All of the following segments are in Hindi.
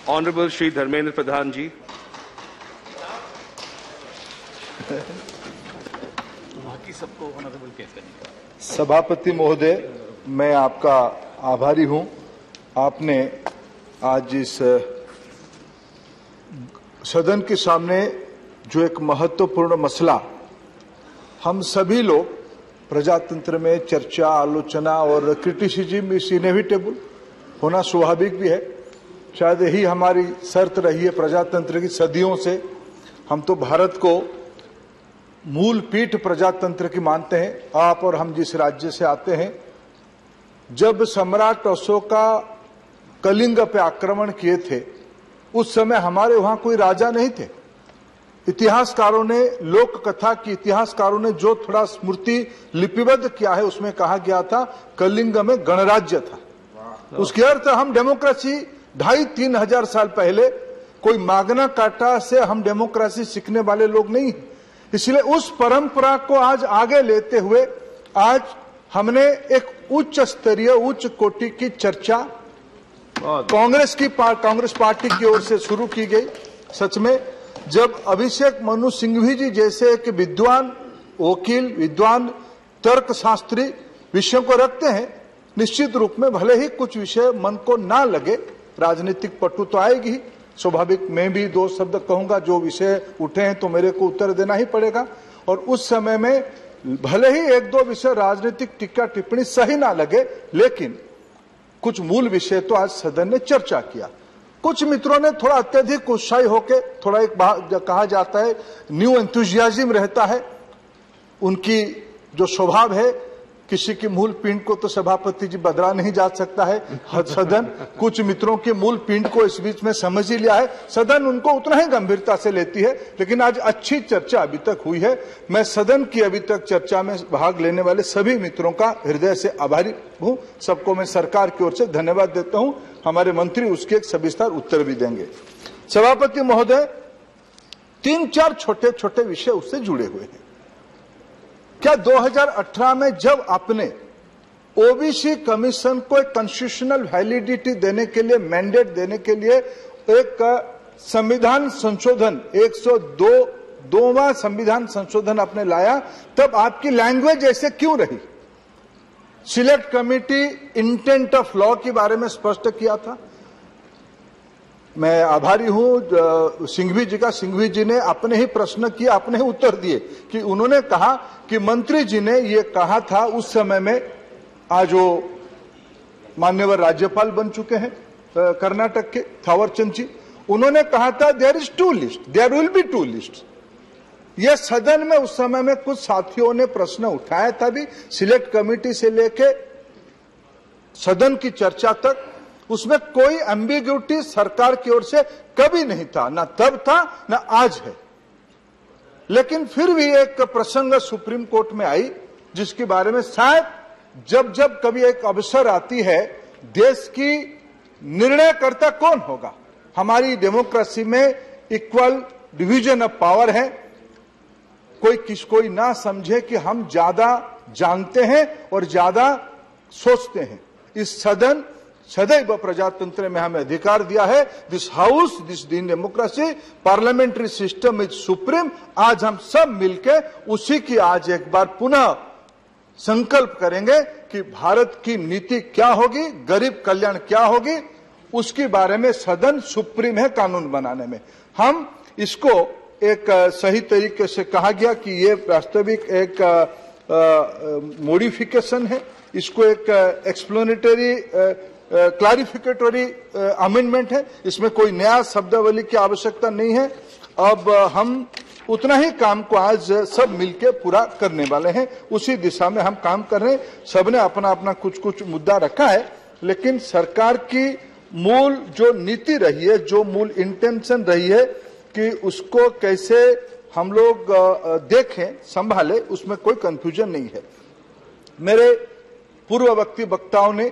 Honorable Shri Dharmendra Pradhan ji. सभापति महोदय, मैं आपका आभारी हूं। आपने आज इस सदन के सामने जो एक महत्वपूर्ण मसला हम सभी लोग प्रजातंत्र में चर्चा, आलोचना और क्रिटिसिज्म इज इनएविटेबल होना स्वाभाविक भी है। शायद यही हमारी शर्त रही है प्रजातंत्र की सदियों से। हम तो भारत को मूल पीठ प्रजातंत्र की मानते हैं। आप और हम जिस राज्य से आते हैं, जब सम्राट अशोका कलिंग पे आक्रमण किए थे उस समय हमारे वहां कोई राजा नहीं थे। इतिहासकारों ने, लोक कथा की इतिहासकारों ने जो थोड़ा स्मृति लिपिबद्ध किया है उसमें कहा गया था कलिंग में गणराज्य था। उसके अर्थ हम डेमोक्रेसी 2,500-3 हजार साल पहले कोई मागना कार्टा से हम डेमोक्रेसी सीखने वाले लोग नहीं हैं। इसलिए उस परंपरा को आज आगे लेते हुए आज हमने एक उच्च स्तरीय, उच्च कोटि की चर्चा कांग्रेस पार्टी की ओर से शुरू की गई। सच में जब अभिषेक मनु सिंघवी जी जैसे एक विद्वान वकील, विद्वान तर्कशास्त्री विषयों को रखते हैं, निश्चित रूप में भले ही कुछ विषय मन को ना लगे, राजनीतिक पटु तो आएगी ही। स्वाभाविक मैं भी 2 शब्द कहूंगा, जो विषय उठे हैं तो मेरे को उत्तर देना ही पड़ेगा। और उस समय में भले ही 1-2 विषय राजनीतिक टीका टिप्पणी सही ना लगे, लेकिन कुछ मूल विषय तो आज सदन ने चर्चा किया। कुछ मित्रों ने थोड़ा अत्यधिक उत्साही होके, थोड़ा एक कहा जाता है न्यू एंथुजियाज्म रहता है, उनकी जो स्वभाव है, किसी की मूल पिंड को तो सभापति जी बदला नहीं जा सकता है। सदन कुछ मित्रों की मूल पिंड को इस बीच में समझ ही लिया है। सदन उनको उतना ही गंभीरता से लेती है। लेकिन आज अच्छी चर्चा अभी तक हुई है। मैं सदन की अभी तक चर्चा में भाग लेने वाले सभी मित्रों का हृदय से आभारी हूं। सबको मैं सरकार की ओर से धन्यवाद देता हूं। हमारे मंत्री उसके एक सविस्तार उत्तर भी देंगे। सभापति महोदय, 3-4 छोटे छोटे विषय उससे जुड़े हुए हैं। क्या 2018 में जब आपने ओबीसी कमीशन को एक कॉन्स्टिट्यूशनल वैलिडिटी देने के लिए, मैंडेट देने के लिए एक संविधान संशोधन 102वां संविधान संशोधन आपने लाया, तब आपकी लैंग्वेज ऐसे क्यों रही? Select committee intent of law के बारे में स्पष्ट किया था। मैं आभारी हूं सिंघवी जी का। सिंघवी जी ने अपने ही प्रश्न किए, अपने ही उत्तर दिए कि उन्होंने कहा कि मंत्री जी ने ये कहा था उस समय में। आज वो मान्यवर राज्यपाल बन चुके हैं कर्नाटक के, थावरचंद जी। उन्होंने कहा था there is 2 list, there will be 2 list. यह सदन में उस समय में कुछ साथियों ने प्रश्न उठाया था भी, सिलेक्ट कमेटी से लेके सदन की चर्चा तक उसमें कोई एम्बिग्यूटी सरकार की ओर से कभी नहीं था, ना तब था ना आज है। लेकिन फिर भी एक प्रसंग सुप्रीम कोर्ट में आई, जिसके बारे में शायद जब जब कभी एक अवसर आती है, देश की निर्णयकर्ता कौन होगा, हमारी डेमोक्रेसी में इक्वल डिवीजन ऑफ पावर है। कोई ना समझे कि हम ज्यादा जानते हैं और ज्यादा सोचते हैं। इस सदन सदैव प्रजातंत्र में हमें अधिकार दिया है। This house, this in democracy, parliamentary system is supreme. आज हम सब मिलके उसी की आज एक बार पुनः संकल्प करेंगे कि भारत की नीति क्या होगी, गरीब कल्याण क्या होगी, उसके बारे में सदन सुप्रीम है कानून बनाने में। हम इसको एक सही तरीके से कहा गया कि ये वास्तविक एक मॉडिफिकेशन है, इसको एक एक्सप्लेनेटरी क्लैरिफिकेटरी अमेंडमेंट है, इसमें कोई नया शब्दावली की आवश्यकता नहीं है। अब हम उतना ही काम को आज सब मिलके पूरा करने वाले हैं, उसी दिशा में हम काम कर रहे हैं। सबने अपना अपना कुछ मुद्दा रखा है, लेकिन सरकार की मूल जो नीति रही है, जो मूल इंटेंशन रही है कि उसको कैसे हम लोग देखें, संभाले, उसमें कोई कंफ्यूजन नहीं है। मेरे पूर्ववर्ती वक्ताओं ने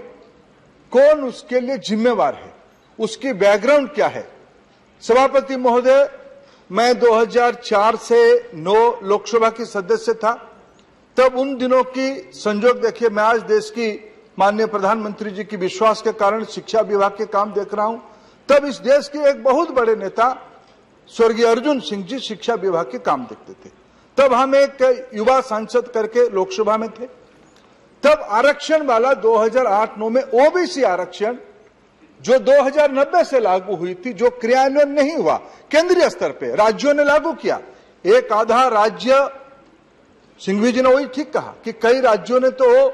कौन उसके लिए जिम्मेवार है, उसकी बैकग्राउंड क्या है। सभापति महोदय, मैं 2004 से 9 लोकसभा की सदस्य था। तब उन दिनों की संजोग देखिए, मैं आज देश की माननीय प्रधानमंत्री जी की विश्वास के कारण शिक्षा विभाग के काम देख रहा हूं। तब इस देश के एक बहुत बड़े नेता स्वर्गीय अर्जुन सिंह जी शिक्षा विभाग के काम देखते थे। तब हम एक युवा सांसद करके लोकसभा में थे। तब आरक्षण वाला 2008-9 में ओबीसी आरक्षण जो 2090 से लागू हुई थी, जो क्रियान्वयन नहीं हुआ केंद्रीय स्तर पे, राज्यों ने लागू किया। एक आधा राज्य, सिंघवी जी ने वही ठीक कहा कि कई राज्यों ने तो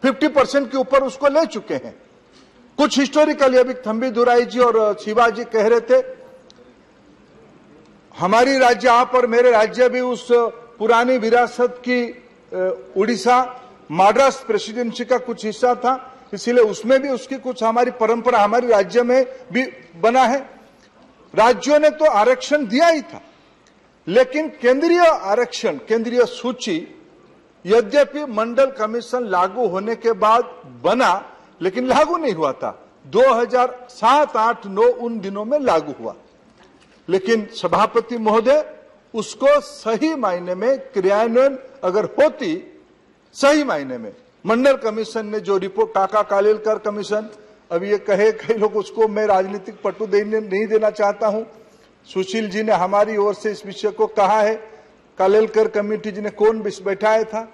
50% के ऊपर उसको ले चुके हैं। कुछ हिस्टोरिकली, अभी थंबी दुराई जी और शिवाजी कह रहे थे, हमारी राज्य आप और मेरे राज्य भी उस पुरानी विरासत की उड़ीसा मद्रास प्रेसिडेंसी का कुछ हिस्सा था, इसीलिए उसमें भी उसकी कुछ हमारी परंपरा हमारे राज्य में भी बना है। राज्यों ने तो आरक्षण दिया ही था, लेकिन केंद्रीय आरक्षण, केंद्रीय सूची यद्यपि मंडल कमीशन लागू होने के बाद बना, लेकिन लागू नहीं हुआ था। 2007, 8, 9 उन दिनों में लागू हुआ, लेकिन सभापति महोदय उसको सही मायने में क्रियान्वयन अगर होती, सही मायने में मंडल कमीशन ने जो रिपोर्ट, काका कालेलकर कमीशन, अब ये कहे कई लोग उसको मैं राजनीतिक पट्टू नहीं देना चाहता हूं। सुशील जी ने हमारी ओर से इस विषय को कहा है। कालेलकर कमेटी जी ने कौन बैठाया था?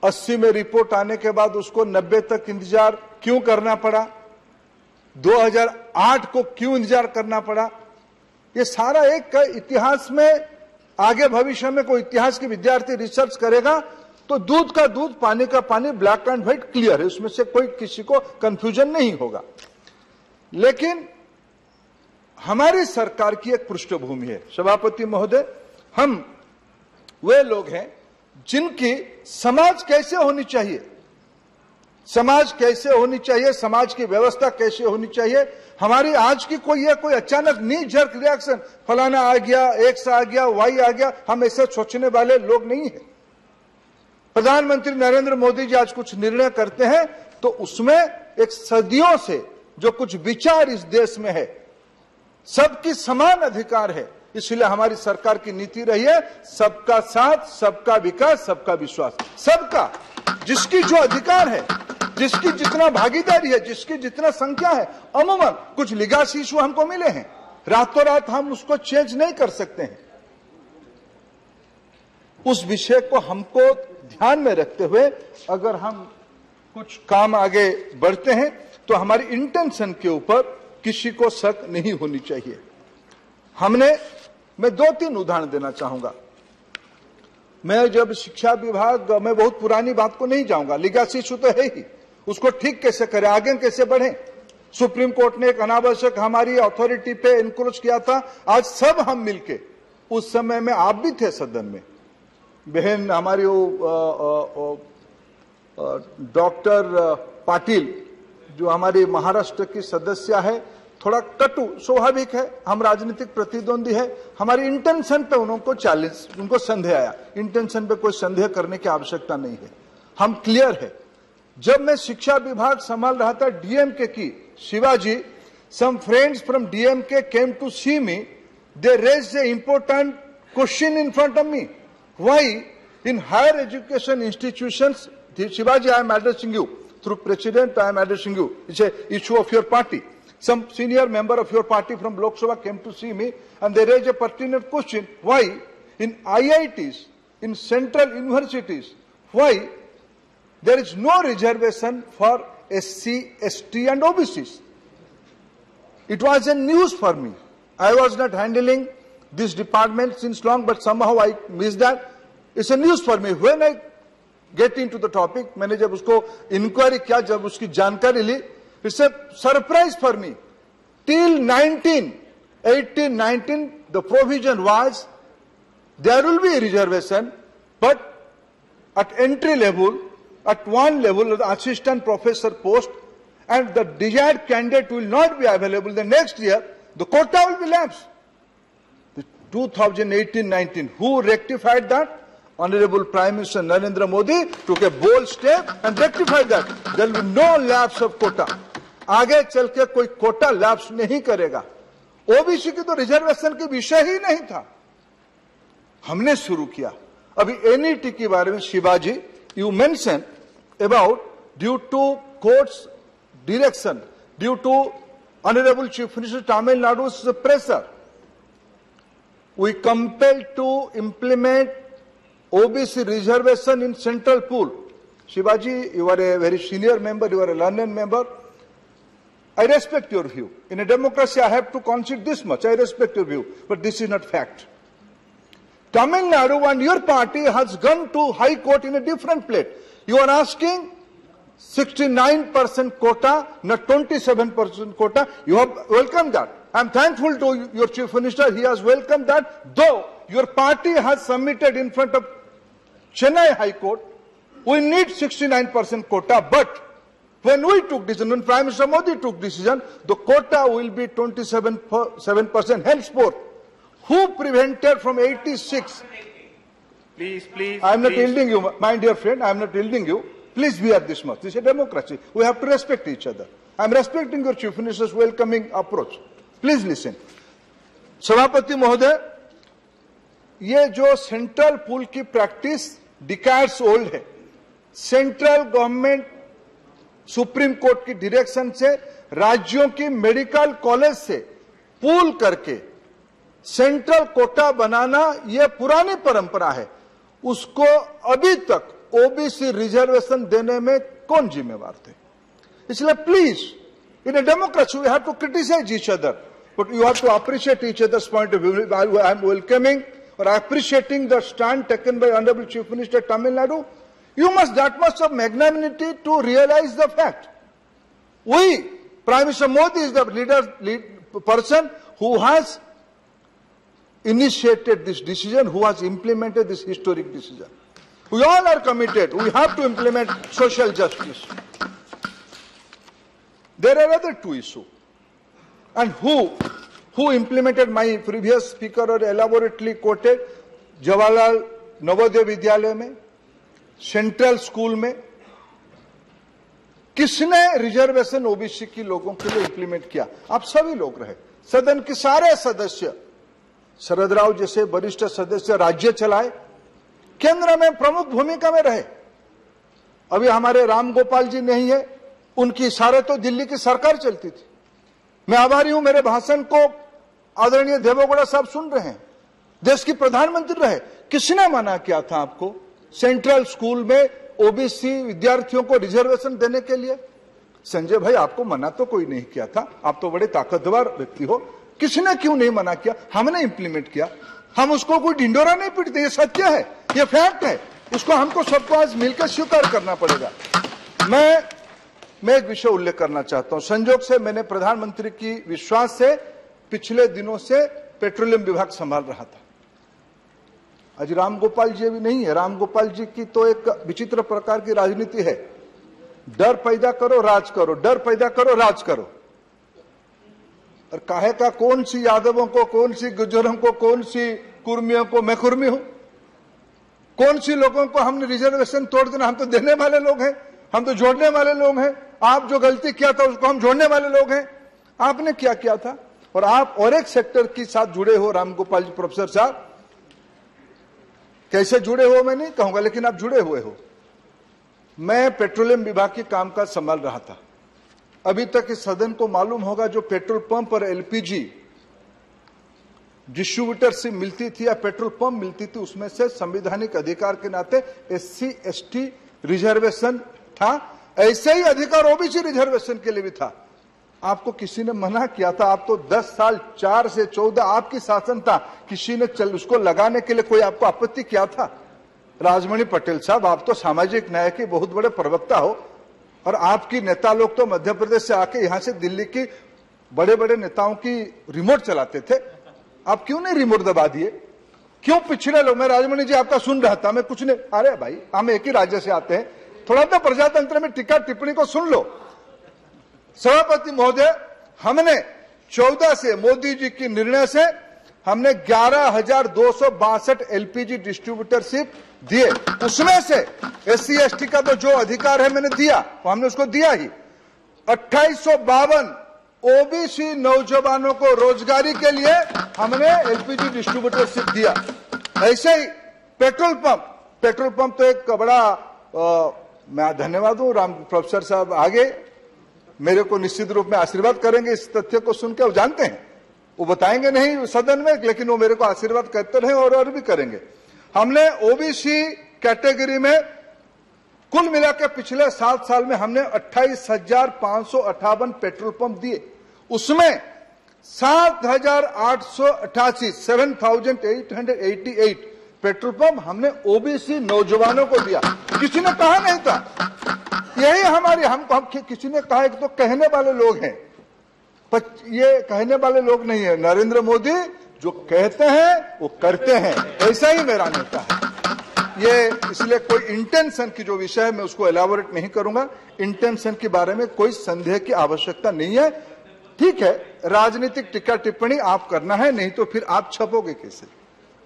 80 में रिपोर्ट आने के बाद उसको 90 तक इंतजार क्यों करना पड़ा? 2008 को क्यों इंतजार करना पड़ा? ये सारा एक इतिहास में, आगे भविष्य में कोई इतिहास के विद्यार्थी रिसर्च करेगा तो दूध का दूध, पानी का पानी, ब्लैक एंड व्हाइट क्लियर है, उसमें से कोई किसी को कंफ्यूजन नहीं होगा। लेकिन हमारी सरकार की एक पृष्ठभूमि है सभापति महोदय, हम वे लोग हैं जिनकी समझ कैसे होनी चाहिए, समाज कैसे होनी चाहिए, समाज की व्यवस्था कैसे होनी चाहिए। हमारी आज की कोई अचानक नी जर्क रिएक्शन, फलाना आ गया, एक्स आ गया, वाई आ गया, हम ऐसे सोचने वाले लोग नहीं है। प्रधानमंत्री नरेंद्र मोदी जी आज कुछ निर्णय करते हैं तो उसमें एक सदियों से जो कुछ विचार इस देश में है, सबकी समान अधिकार है, इसलिए हमारी सरकार की नीति रही है सबका साथ, सबका विकास, सबका विश्वास। सबका, जिसकी जो अधिकार है, जिसकी जितना भागीदारी है, जिसकी जितना संख्या है। अमूमन कुछ लीगल इशू हमको मिले हैं, रातों रात हम उसको चेंज नहीं कर सकते हैं। उस विषय को हमको ध्यान में रखते हुए अगर हम कुछ काम आगे बढ़ते हैं तो हमारी इंटेंशन के ऊपर किसी को शक नहीं होनी चाहिए। मैं 2-3 उदाहरण देना चाहूंगा। मैं जब शिक्षा विभाग, मैं बहुत पुरानी बात को नहीं जाऊंगा, लीगल इशू तो है ही, उसको ठीक कैसे करें, आगे कैसे बढ़े। सुप्रीम कोर्ट ने एक अनावश्यक हमारी अथॉरिटी पे इंक्रोच किया था। आज सब हम मिलके, उस समय में आप भी थे सदन में, बहन हमारी डॉक्टर पाटिल जो हमारी महाराष्ट्र की सदस्य है, थोड़ा कटु, स्वाभाविक है, हम राजनीतिक प्रतिद्वंदी है, हमारी इंटेंशन पे उनको चैलेंज, उनको संदेह आया। इंटेंशन पे कोई संदेह करने की आवश्यकता नहीं है, हम क्लियर है। जब मैं शिक्षा विभाग संभाल रहा था डीएमके की, Shivaji, some friends from DMK came to see me. They raised an important question in front of me. Why in higher education institutions, Shivaji, I am addressing you. Through President, I am addressing you. It's an issue of your party. Some senior member of your party from Lok Sabha came to see me and they raised a pertinent question. Why in IITs, in central universities, why there is no reservation for SC, ST and OBCs? It was a news for me. I was not handling this department since long, but somehow I missed that. It's a news for me. When I get into the topic, मैंने जब उसको inquiry किया, जब उसकी जानकारी ली, it's a surprise for me. Till 1819, the provision was there will be a reservation, but at entry level, at one level, the assistant professor post, and the desired candidate will not be available the next year, the quota will be lapsed. 2018-19, who rectified that? Honorable Prime Minister Narendra Modi took a bold step and rectified that. There will be no lapse of quota. आगे चल के कोई कोटा लैप्स नहीं करेगा. ओबीसी की तो रिजर्वेशन के विषय ही नहीं था, हमने शुरू किया. अभी एनईटी के बारे में Shivaji, you mentioned about due to court's direction, due to Honorable Chief Minister, Tamil Nadu's pressure, we compelled to implement OBC reservation in central pool. Shivaji, you are a very senior member, you are a learned member. I respect your view. In a democracy, I have to concede this much. I respect your view, but this is not fact. Tamil Nadu and your party has gone to High Court in a different plate. You are asking 69% quota, not 27% quota. You have welcomed that. I am thankful to your Chief Minister. He has welcomed that, though your party has submitted in front of Chennai High Court. We need 69% quota, but when we took decision, when Prime Minister Modi took decision, the quota will be 27% henceforth. Who prevented from 86? Please. I am not yielding you, my dear friend. I am not yielding you. Please be at this much. This is a democracy. We have to respect each other. I am respecting your Chief Minister's welcoming approach. Please listen. सभापति महोदय, ये जो सेंट्रल पूल की प्रैक्टिस डिकेड्स ओल्ड है, सेंट्रल गवर्नमेंट सुप्रीम कोर्ट की डायरेक्शन से राज्यों की मेडिकल कॉलेज से पूल करके सेंट्रल कोटा बनाना यह पुरानी परंपरा है। उसको अभी तक ओबीसी रिजर्वेशन देने में कौन जिम्मेवार थे? इसलिए please, in a democracy we have to criticise each other, but you have to appreciate each other's point of view. I am welcoming or appreciating the stand taken by Honorable Chief Minister Tamil Nadu. You must that much of magnanimity to realize the fact. Prime Minister Modi is the lead person who has initiated this decision, who has implemented this historic decision. We all are committed. We have to implement social justice. There are other two issues. And who implemented, my previous speaker or elaborately quoted, Jawaharlal Navodaya Vidyalaya में, सेंट्रल स्कूल में किसने रिजर्वेशन ओबीसी की लोगों के लिए इंप्लीमेंट किया? आप सभी लोग रहे, सदन के सारे सदस्य, शरद राव जैसे वरिष्ठ सदस्य राज्य चलाए, केंद्र में प्रमुख भूमिका में रहे। अभी हमारे राम गोपाल जी नहीं है, उनकी इशारे तो दिल्ली की सरकार चलती थी। मैं आभारी हूं, मेरे भाषण को आदरणीय देवेगौड़ा साहब सुन रहे हैं, देश की प्रधानमंत्री रहे। किसने मना किया था आपको सेंट्रल स्कूल में ओबीसी विद्यार्थियों को रिजर्वेशन देने के लिए? संजय भाई, आपको मना तो कोई नहीं किया था, आप तो बड़े ताकतवर व्यक्ति हो। किसने क्यों नहीं मना किया? हमने इंप्लीमेंट किया। हम उसको कोई ढिंडोरा नहीं पीटते, ये सत्य है, ये फैक्ट है। इसको हमको सबको आज मिलकर स्वीकार करना पड़ेगा। मैं एक विषय उल्लेख करना चाहता हूं। संजोग से मैंने प्रधानमंत्री की विश्वास से पिछले दिनों से पेट्रोलियम विभाग संभाल रहा था। आज राम गोपाल जी भी नहीं है। राम गोपाल जी की तो एक विचित्र प्रकार की राजनीति है, डर पैदा करो राज करो, डर पैदा करो राज करो। और काहे का कौन सी यादवों को, कौन सी गुज्जरों को, कौन सी कुर्मियों को मैं कुर्मी हूं? कौन सी लोगों को हमने रिजर्वेशन तोड़ देना? हम तो देने वाले लोग हैं, हम तो जोड़ने वाले लोग हैं। आप जो गलती किया था उसको हम जोड़ने वाले लोग हैं। आपने क्या किया था? और आप और एक सेक्टर के साथ जुड़े हो। राम गोपाल जी प्रोफेसर साहब, कैसे जुड़े हो मैं नहीं कहूंगा, लेकिन आप जुड़े हुए हो। मैं पेट्रोलियम विभाग के कामकाज संभाल रहा था। अभी तक इस सदन को मालूम होगा, जो पेट्रोल पंप और एलपीजी डिस्ट्रीब्यूटर से मिलती थी या पेट्रोल पंप मिलती थी, उसमें से संवैधानिक अधिकार के नाते एससी एसटी रिजर्वेशन था। ऐसे ही अधिकार ओबीसी रिजर्वेशन के लिए भी था। आपको किसी ने मना किया था? आप तो 10 साल, 4 से 14 आपकी शासन था, किसी ने उसको लगाने के लिए कोई आपको आपत्ति किया था? राजमणि पटेल साहब, आप तो सामाजिक न्याय के बहुत बड़े प्रवक्ता हो, और आपकी नेता लोग तो मध्य प्रदेश से आके यहां से दिल्ली की बड़े बड़े नेताओं की रिमोट चलाते थे। आप क्यों नहीं रिमोट दबा दिए? क्यों पिछड़े लोग? मैं राजमणि जी आपका सुन रहा था, मैं कुछ नहीं, अरे भाई हम एक ही राज्य से आते हैं, थोड़ा तो प्रजातंत्र में टीका टिप्पणी को सुन लो। सभापति महोदय, हमने 14 से मोदी जी की निर्णय से हमने 11,262 एलपीजी डिस्ट्रीब्यूटरशिप दिए। उसमें से एससी एसटी का तो जो अधिकार है मैंने दिया, तो हमने उसको दिया ही। 2852 ओबीसी नौजवानों को रोजगारी के लिए हमने एलपीजी डिस्ट्रीब्यूटरशिप दिया। ऐसे ही पेट्रोल पंप तो एक बड़ा मैं धन्यवाद हूं राम प्रोफेसर साहब आगे मेरे को निश्चित रूप में आशीर्वाद करेंगे इस तथ्य को सुन के, वो जानते हैं, वो बताएंगे नहीं सदन में, लेकिन वो मेरे को आशीर्वाद करते रहे और भी करेंगे। हमने ओबीसी कैटेगरी में कुल मिलाकर पिछले 7 साल में हमने 28,558 पेट्रोल पंप दिए, उसमें 7,888 पेट्रोल पंप हमने ओबीसी नौजवानों को दिया। किसी ने कहा नहीं था, यही हमारी हम किसी ने कहा कि तो कहने वाले लोग हैं, पर ये कहने वाले लोग नहीं है। नरेंद्र मोदी जो कहते हैं वो करते हैं, ऐसा ही मेरा नेता है। ये इसलिए कोई इंटेंशन की जो विषय है मैं उसको एलाबोरेट नहीं करूंगा, इंटेंशन के बारे में कोई संदेह की आवश्यकता नहीं है। ठीक है, राजनीतिक टीका टिप्पणी आप करना है, नहीं तो फिर आप छपोगे कैसे,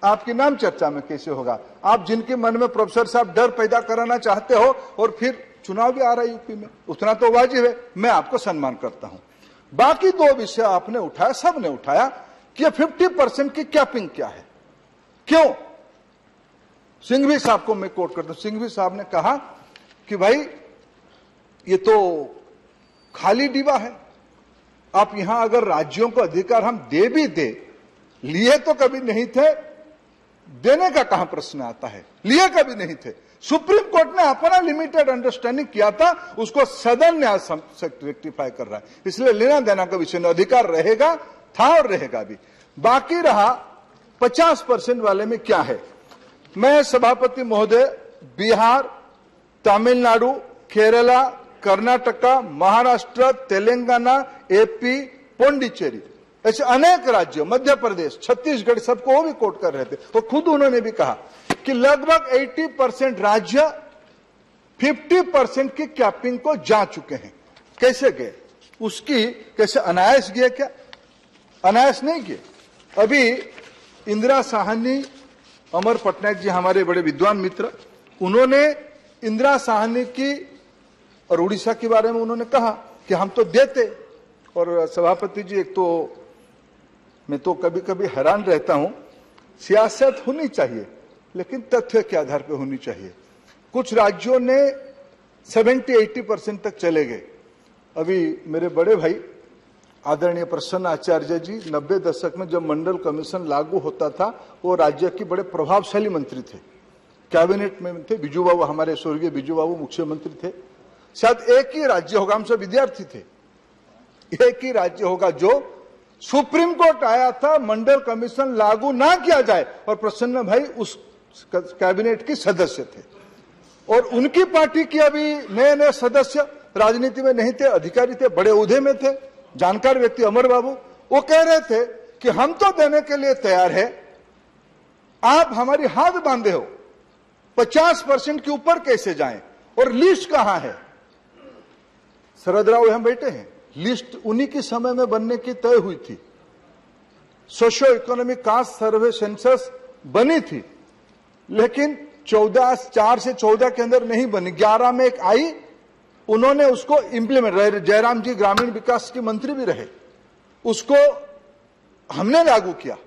आपकी नाम चर्चा में कैसे होगा। आप जिनके मन में प्रोफेसर साहब डर पैदा कराना चाहते हो, और फिर चुनाव भी आ रहा है यूपी में, उतना तो वाजिब है, मैं आपको सम्मान करता हूं। बाकी 2 विषय आपने उठाया, सबने उठाया कि 50% की कैपिंग क्या है, क्यों। सिंघवी साहब को मैं कोट करता हूं, सिंघवी साहब ने कहा कि भाई ये तो खाली डिब्बा है, आप यहां अगर राज्यों को अधिकार हम दे भी दे, लिए तो कभी नहीं थे, देने का कहां प्रश्न आता है, लिए कभी नहीं थे। सुप्रीम कोर्ट ने अपना लिमिटेड अंडरस्टैंडिंग किया था, उसको सदन ने आज रेक्टिफाई कर रहा है, इसलिए लेना देना का विषय में अधिकार रहेगा, था और रहेगा भी। बाकी रहा 50% वाले में क्या है। मैं सभापति महोदय बिहार, तमिलनाडु, केरला, कर्नाटका, महाराष्ट्र, तेलंगाना, एपी, पुडुचेरी, ऐसे अनेक राज्यों, मध्य प्रदेश, छत्तीसगढ़, सबको वो भी कोट कर रहे थे, और खुद उन्होंने भी कहा कि लगभग 80% राज्य 50% की कैपिंग को जा चुके हैं। कैसे गए, उसकी कैसे अनायास गए, क्या अनायास नहीं किए। अभी इंदिरा साहनी, अमर पटनायक जी हमारे बड़े विद्वान मित्र, उन्होंने इंदिरा साहनी की और उड़ीसा के बारे में उन्होंने कहा कि हम तो देते। और सभापति जी, एक तो मैं तो कभी कभी हैरान रहता हूं, सियासत होनी चाहिए लेकिन तथ्य के आधार पर होनी चाहिए। कुछ राज्यों ने 70-80% तक चले गए। अभी मेरे बड़े भाई आदरणीय प्रसन्न आचार्य जी 90 दशक में जब मंडल कमीशन लागू होता था, वो राज्य के बड़े प्रभावशाली मंत्री थे, कैबिनेट में थे। बिजू बाबू, हमारे स्वर्गीय बिजू बाबू मुख्यमंत्री थे। शायद एक ही राज्य होगा, हम सब विद्यार्थी थे, एक ही राज्य होगा जो सुप्रीम कोर्ट आया था मंडल कमीशन लागू ना किया जाए, और प्रसन्न भाई उस कैबिनेट के सदस्य थे। और उनकी पार्टी के अभी नए नए सदस्य राजनीति में नहीं थे, अधिकारी थे, बड़े ओहदे में थे, जानकार व्यक्ति अमर बाबू, वो कह रहे थे कि हम तो देने के लिए तैयार है, आप हमारी हाथ बांधे हो, 50% के ऊपर कैसे जाएं, और लिस्ट कहां है। शरद राव यहां बैठे हैं, लिस्ट उन्हीं के समय में बनने की तय हुई थी। सोशियो इकोनॉमिक कास्ट सर्वे सेंसस बनी थी, लेकिन 4 से 14 के अंदर नहीं बनी, 11 में एक आई, उन्होंने उसको इंप्लीमेंट, जयराम जी ग्रामीण विकास के मंत्री भी रहे, उसको हमने लागू किया।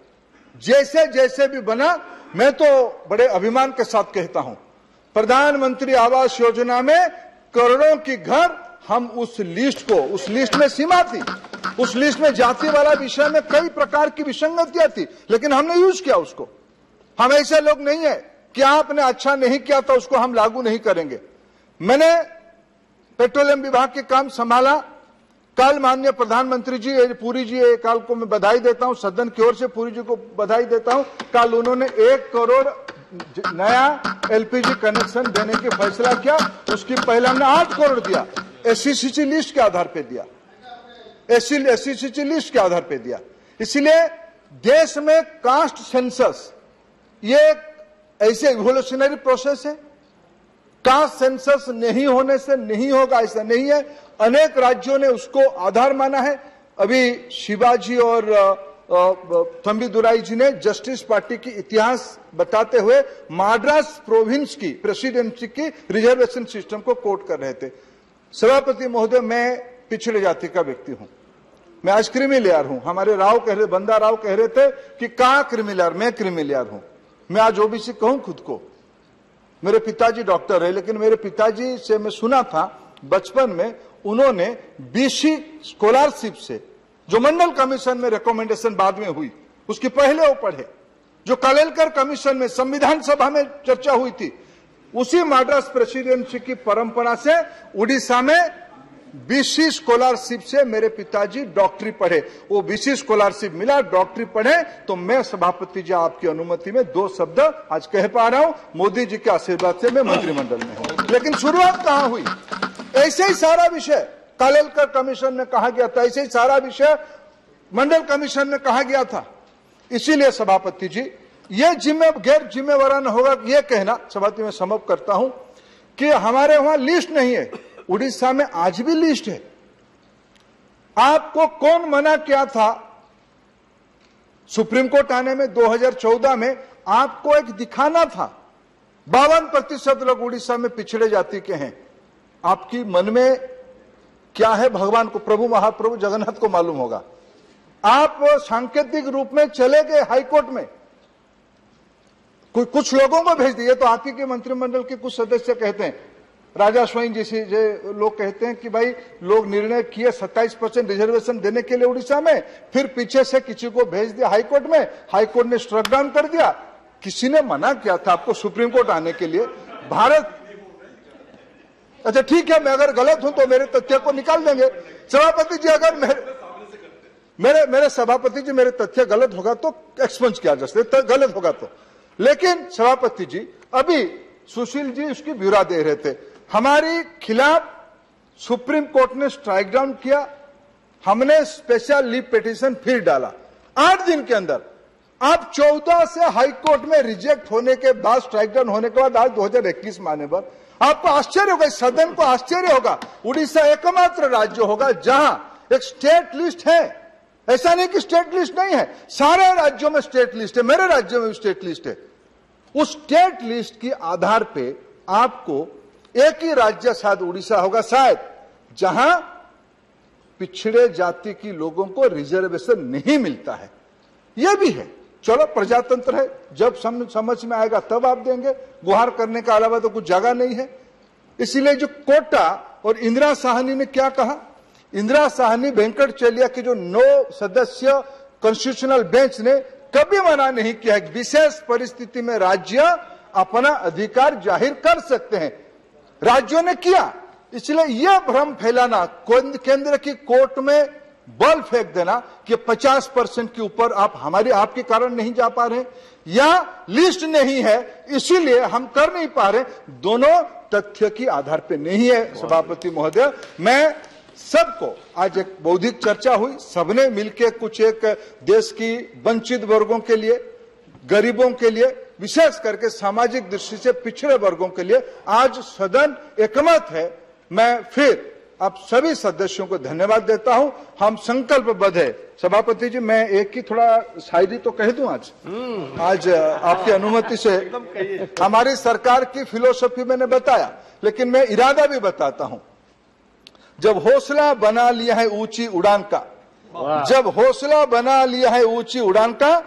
जैसे जैसे भी बना, मैं तो बड़े अभिमान के साथ कहता हूं, प्रधानमंत्री आवास योजना में करोड़ों की घर हम उस लिस्ट में सीमा थी, उस लिस्ट में जाति वाला विषय में कई प्रकार की विसंगतियां थी, लेकिन हमने यूज किया उसको। हम ऐसे लोग नहीं है कि आपने अच्छा नहीं किया तो उसको हम लागू नहीं करेंगे। मैंने पेट्रोलियम विभाग के काम संभाला, कल माननीय प्रधानमंत्री जी, पुरी जी, कल को मैं बधाई देता हूं, सदन की ओर से पुरी जी को बधाई देता हूं, कल उन्होंने 1 करोड़ नया एलपीजी कनेक्शन देने की फैसला किया। उसकी पहले हमने 8 करोड़ दिया, एससीसी लिस्ट के आधार पे दिया, एससीसी लिस्ट के आधार पे दिया। इसलिए देश में कास्ट सेंसस ये ऐसे इवोल्यूशनरी प्रोसेस है, कास्ट सेंसस नहीं होने से नहीं होगा ऐसा नहीं है। अनेक राज्यों ने उसको आधार माना है। अभी शिवाजी और थंबी दुराई जी ने जस्टिस पार्टी की इतिहास बताते हुए मद्रास प्रोविंस की प्रेसिडेंसी की रिजर्वेशन सिस्टम को कोट कर रहे थे। सभापति महोदय, मैं पिछड़े जाति का व्यक्ति हूं, मैं आज क्रीमिलेयर हूं। हमारे बंदा राव कह रहे थे कि कहां क्रीमिलेयर, मैं क्रीमिलेयर हूं। मैं आज ओबीसी कहूं खुद को। मेरे पिताजी डॉक्टर है, लेकिन मेरे पिताजी से मैं सुना था बचपन में, उन्होंने बीसी स्कॉलरशिप से जो मंडल कमीशन में रिकमेंडेशन बाद में हुई, उसकी पहले वो पढ़े, जो कालेलकर कमीशन में संविधान सभा में चर्चा हुई थी, उसी मद्रास प्रेसिडेंसी की परंपरा से उड़ीसा में बीसी स्कॉलरशिप से मेरे पिताजी डॉक्टरी पढ़े। वो बीसी स्कॉलरशिप मिला, डॉक्टरी पढ़े, तो मैं सभापति जी आपकी अनुमति में 2 शब्द आज कह पा रहा हूं। मोदी जी के आशीर्वाद से मैं मंत्रिमंडल में हूं। लेकिन शुरुआत कहां हुई? ऐसे ही सारा विषय कालेलकर कमीशन में कहा गया था, ऐसे ही सारा विषय मंडल कमीशन में कहा गया था। इसीलिए सभापति जी, ये गैर जिम्मेवाराना होगा ये कहना, सभापति में समाप्त करता हूं, कि हमारे वहां लिस्ट नहीं है। उड़ीसा में आज भी लिस्ट है। आपको कौन मना किया था सुप्रीम कोर्ट आने में? 2014 में आपको एक दिखाना था 52% लोग उड़ीसा में पिछड़े जाति के हैं। आपकी मन में क्या है भगवान को, प्रभु महाप्रभु जगन्नाथ को मालूम होगा। आप सांकेतिक रूप में चले गए हाईकोर्ट में, कुछ लोगों को भेज दिए। तो आप ही के मंत्रिमंडल के कुछ सदस्य कहते हैं, राजा स्वाइन जैसे लोग कहते हैं कि भाई लोग निर्णय किए 27% रिजर्वेशन देने के लिए उड़ीसा में, फिर पीछे से किसी को भेज दिया हाईकोर्ट में, हाईकोर्ट ने स्ट्रक डाउन कर दिया। किसी ने मना किया था आपको सुप्रीम कोर्ट आने के लिए? भारत, अच्छा ठीक है, मैं अगर गलत हूं तो मेरे तथ्य को निकाल देंगे सभापति जी। अगर मेरे सभापति जी मेरे तथ्य गलत होगा तो एक्सपंज किया जा सकता, गलत होगा तो। लेकिन सभापति जी, अभी सुशील जी उसकी ब्यौरा दे रहे थे, हमारे खिलाफ सुप्रीम कोर्ट ने स्ट्राइक डाउन किया, हमने स्पेशल लीव पिटीशन फिर डाला 8 दिन के अंदर। आप 14 से हाईकोर्ट में रिजेक्ट होने के बाद, स्ट्राइक डाउन होने के बाद आज 2021 माने पर आपको आश्चर्य होगा, सदन को आश्चर्य होगा, उड़ीसा एकमात्र राज्य होगा जहां एक स्टेट लिस्ट है। ऐसा नहीं कि स्टेट लिस्ट नहीं है, सारे राज्यों में स्टेट लिस्ट है, मेरे राज्य में भी स्टेट लिस्ट है। उस स्टेट लिस्ट के आधार पे आपको एक ही राज्य शायद उड़ीसा होगा शायद, जहां पिछड़े जाति की लोगों को रिजर्वेशन नहीं मिलता है। यह भी है, चलो प्रजातंत्र है, जब समझ में आएगा तब आप देंगे, गुहार करने का अलावा तो कुछ जगह नहीं है। इसीलिए जो कोटा और इंदिरा साहनी ने क्या कहा, इंदिरा साहनी वेंकटचलिया की जो 9 सदस्य कॉन्स्टिट्यूशनल बेंच ने कभी मना नहीं किया है, विशेष परिस्थिति में राज्य अपना अधिकार जाहिर कर सकते हैं, राज्यों ने किया। इसलिए यह भ्रम फैलाना, केंद्र की कोर्ट में बल फेंक देना कि 50% के ऊपर आप आपके कारण नहीं जा पा रहे या लिस्ट नहीं है इसीलिए हम कर नहीं पा रहे, दोनों तथ्य की आधार पे नहीं है। सभापति महोदय, मैं सबको, आज एक बौद्धिक चर्चा हुई, सबने मिलकर कुछ एक देश की वंचित वर्गों के लिए, गरीबों के लिए, विशेष करके सामाजिक दृष्टि से पिछड़े वर्गों के लिए आज सदन एकमत है। मैं फिर आप सभी सदस्यों को धन्यवाद देता हूं। हम संकल्पबद्ध है। सभापति जी, मैं एक ही थोड़ा शायरी तो कह दूं आज आपकी अनुमति से। हमारी सरकार की फिलोसफी मैंने बताया, लेकिन मैं इरादा भी बताता हूं। जब हौसला बना लिया है ऊंची उड़ान का, जब हौसला बना लिया है ऊंची उड़ान का,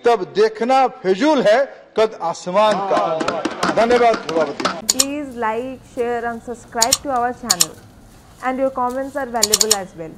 तब देखना फिजूल है कद आसमान का। धन्यवाद सभापति। Please like, share and subscribe to our channel, and your comments are valuable as well.